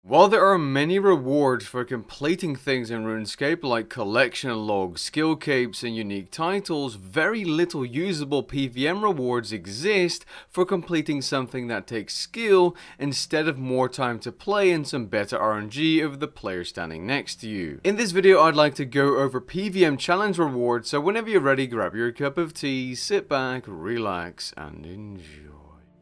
While there are many rewards for completing things in RuneScape like collection logs, skill capes and unique titles, very little usable PvM rewards exist for completing something that takes skill instead of more time to play and some better RNG over the player standing next to you. In this video I'd like to go over PvM Challlenge Rewards, so whenever you're ready grab your cup of tea, sit back, relax and enjoy.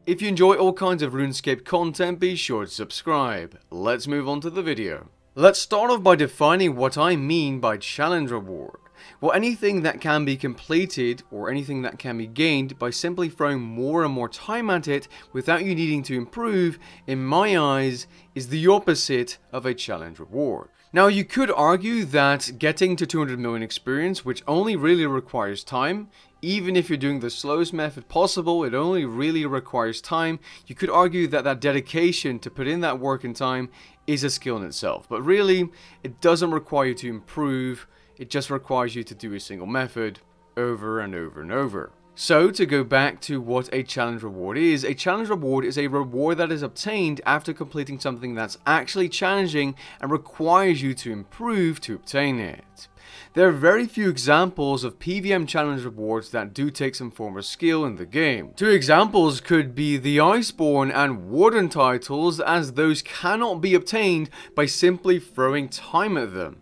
If you enjoy all kinds of RuneScape content, be sure to subscribe. Let's move on to the video. Let's start off by defining what I mean by challenge reward. Well, anything that can be completed or anything that can be gained by simply throwing more and more time at it without you needing to improve, in my eyes, is the opposite of a challenge reward. Now, you could argue that getting to 200 million experience, which only really requires time, even if you're doing the slowest method possible, it only really requires time. You could argue that that dedication to put in that work and time is a skill in itself. But really, it doesn't require you to improve. It just requires you to do a single method over and over and over. So, to go back to what a challenge reward is a reward that is obtained after completing something that's actually challenging and requires you to improve to obtain it. There are very few examples of PvM challenge rewards that do take some form of skill in the game. Two examples could be the Iceborne and Warden titles, as those cannot be obtained by simply throwing time at them.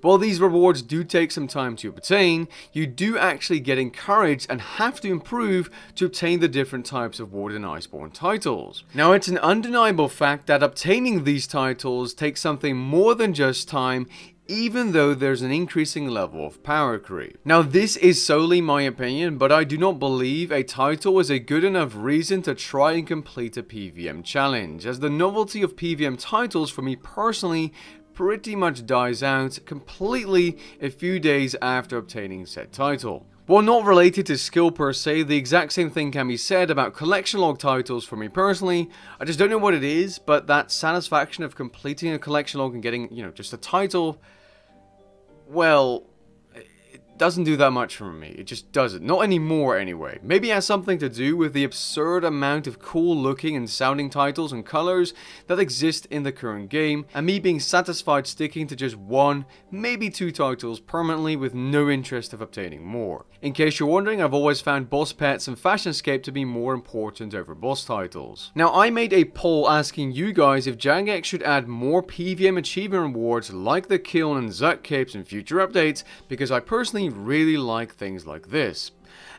While these rewards do take some time to obtain, you do actually get encouraged and have to improve to obtain the different types of Warden and Iceborne titles. Now, it's an undeniable fact that obtaining these titles takes something more than just time, even though there's an increasing level of power creep. Now, this is solely my opinion, but I do not believe a title is a good enough reason to try and complete a PvM challenge, as the novelty of PvM titles for me personally pretty much dies out completely a few days after obtaining said title. While not related to skill per se, the exact same thing can be said about collection log titles for me personally. I just don't know what it is, but that satisfaction of completing a collection log and getting, just a title, well, it doesn't do that much for me. It just doesn't. Not anymore anyway. Maybe it has something to do with the absurd amount of cool looking and sounding titles and colors that exist in the current game, and me being satisfied sticking to just one, maybe two titles permanently with no interest of obtaining more. In case you're wondering, I've always found boss pets and Fashionscape to be more important over boss titles. Now, I made a poll asking you guys if Jagex should add more PvM achievement rewards like the Kiln and Zuck capes in future updates, because I personally really like things like this.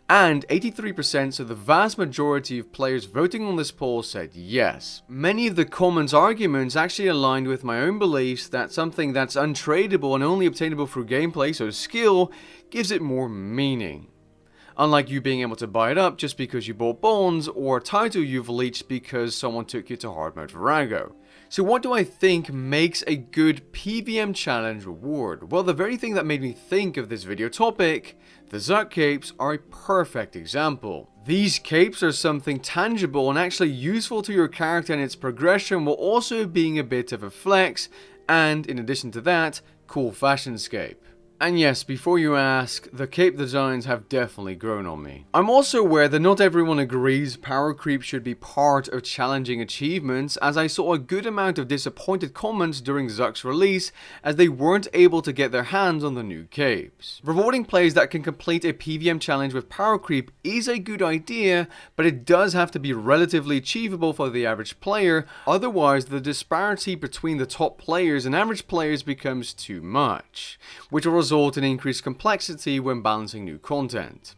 And 83%, so the vast majority of players voting on this poll, said yes. Many of the comments' arguments actually aligned with my own beliefs that something that's untradeable and only obtainable through gameplay, so skill, gives it more meaning. Unlike you being able to buy it up just because you bought bonds, or a title you've leached because someone took you to hard mode Virago. So what do I think makes a good PvM challenge reward? Well, the very thing that made me think of this video topic, the Zuck capes, are a perfect example. These capes are something tangible and actually useful to your character and its progression, while also being a bit of a flex, and in addition to that, cool Fashionscape. And yes, before you ask, the cape designs have definitely grown on me. I'm also aware that not everyone agrees power creep should be part of challenging achievements, as I saw a good amount of disappointed comments during Zuck's release as they weren't able to get their hands on the new capes. Rewarding players that can complete a PvM challenge with power creep is a good idea, but it does have to be relatively achievable for the average player, otherwise the disparity between the top players and average players becomes too much, which will result in increased complexity when balancing new content.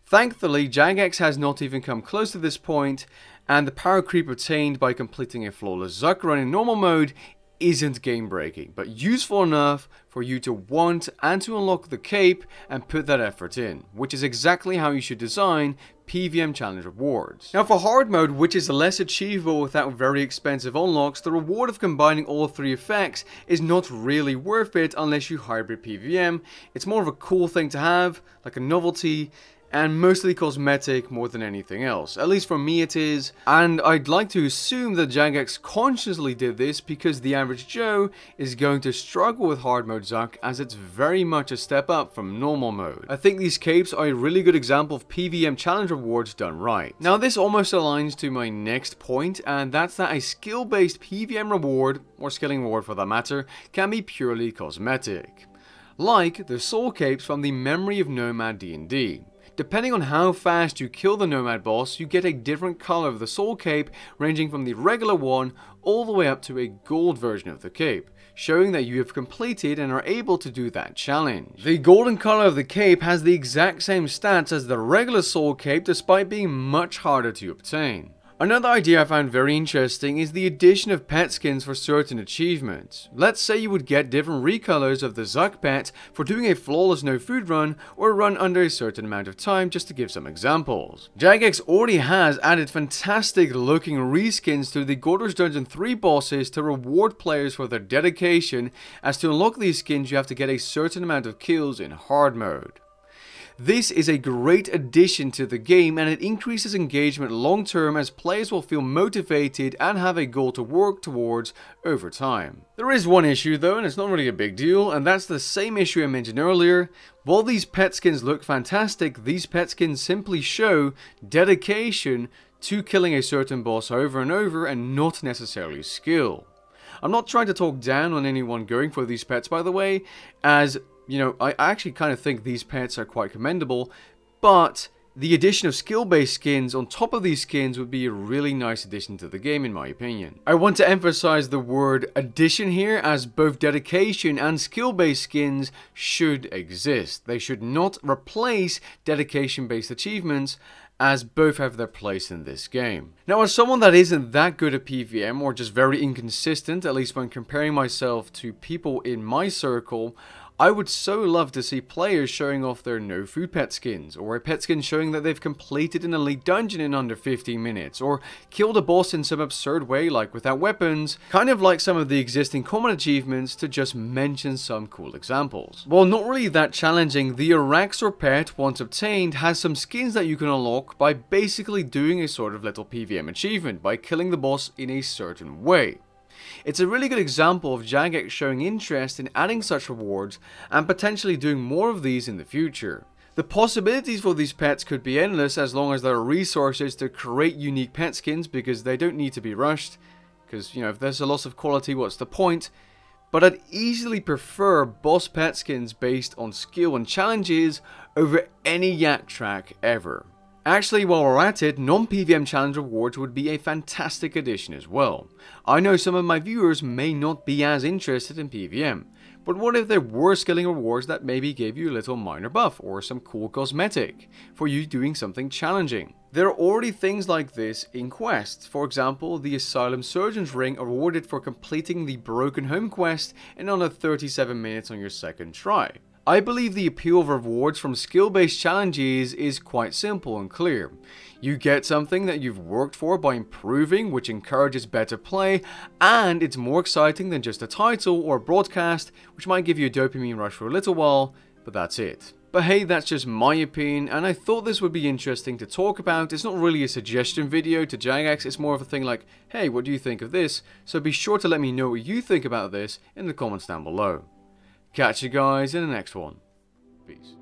Thankfully, Jagex has not even come close to this point, and the power creep obtained by completing a flawless Zuck run in normal mode isn't game breaking, but useful enough for you to want and to unlock the cape and put that effort in, which is exactly how you should design PvM challenge rewards. Now, for hard mode, which is less achievable without very expensive unlocks, the reward of combining all three effects is not really worth it unless you hybrid PvM. It's more of a cool thing to have, like a novelty, and mostly cosmetic more than anything else. At least for me it is, and I'd like to assume that Jagex consciously did this because the average Joe is going to struggle with hard mode Zuck, as it's very much a step up from normal mode. I think these capes are a really good example of PvM Challlenge Rewards done right. Now this almost aligns to my next point, and that's that a skill-based PvM reward, or skilling reward for that matter, can be purely cosmetic. Like the soul capes from the Memory of Nomad D&D. Depending on how fast you kill the Nomad boss, you get a different color of the soul cape, ranging from the regular one all the way up to a gold version of the cape, showing that you have completed and are able to do that challenge. The golden color of the cape has the exact same stats as the regular soul cape, despite being much harder to obtain. Another idea I found very interesting is the addition of pet skins for certain achievements. Let's say you would get different recolors of the Zuck pet for doing a flawless no food run or a run under a certain amount of time, just to give some examples. Jagex already has added fantastic looking reskins to the Gordo's Dungeon 3 bosses to reward players for their dedication, as to unlock these skins you have to get a certain amount of kills in hard mode. This is a great addition to the game, and it increases engagement long term, as players will feel motivated and have a goal to work towards over time. There is one issue though, and it's not really a big deal, and that's the same issue I mentioned earlier. While these pet skins look fantastic, these pet skins simply show dedication to killing a certain boss over and over, and not necessarily skill. I'm not trying to talk down on anyone going for these pets, by the way, as you know, I actually kind of think these pets are quite commendable, but the addition of skill-based skins on top of these skins would be a really nice addition to the game, in my opinion. I want to emphasize the word addition here, as both dedication and skill-based skins should exist. They should not replace dedication-based achievements, as both have their place in this game. Now, as someone that isn't that good at PvM, or just very inconsistent, at least when comparing myself to people in my circle, I would so love to see players showing off their no food pet skins, or a pet skin showing that they've completed an elite dungeon in under 15 minutes, or killed a boss in some absurd way like without weapons, kind of like some of the existing common achievements, to just mention some cool examples. While not really that challenging, the Araxor pet, once obtained, has some skins that you can unlock by basically doing a sort of little PvM achievement by killing the boss in a certain way. It's a really good example of Jagex showing interest in adding such rewards and potentially doing more of these in the future. The possibilities for these pets could be endless, as long as there are resources to create unique pet skins, because they don't need to be rushed, because, you know, if there's a loss of quality, what's the point? But I'd easily prefer boss pet skins based on skill and challenges over any yak track ever. Actually, while we're at it, non-PvM Challlenge Rewards would be a fantastic addition as well. I know some of my viewers may not be as interested in PvM, but what if there were skilling rewards that maybe gave you a little minor buff or some cool cosmetic for you doing something challenging? There are already things like this in quests. For example, the Asylum Surgeon's Ring are rewarded for completing the Broken Home quest in under 37 minutes on your second try. I believe the appeal of rewards from skill-based challenges is quite simple and clear. You get something that you've worked for by improving, which encourages better play, and it's more exciting than just a title or a broadcast, which might give you a dopamine rush for a little while, but that's it. But hey, that's just my opinion, and I thought this would be interesting to talk about. It's not really a suggestion video to Jagex, it's more of a thing like, hey, what do you think of this? So be sure to let me know what you think about this in the comments down below. Catch you guys in the next one. Peace.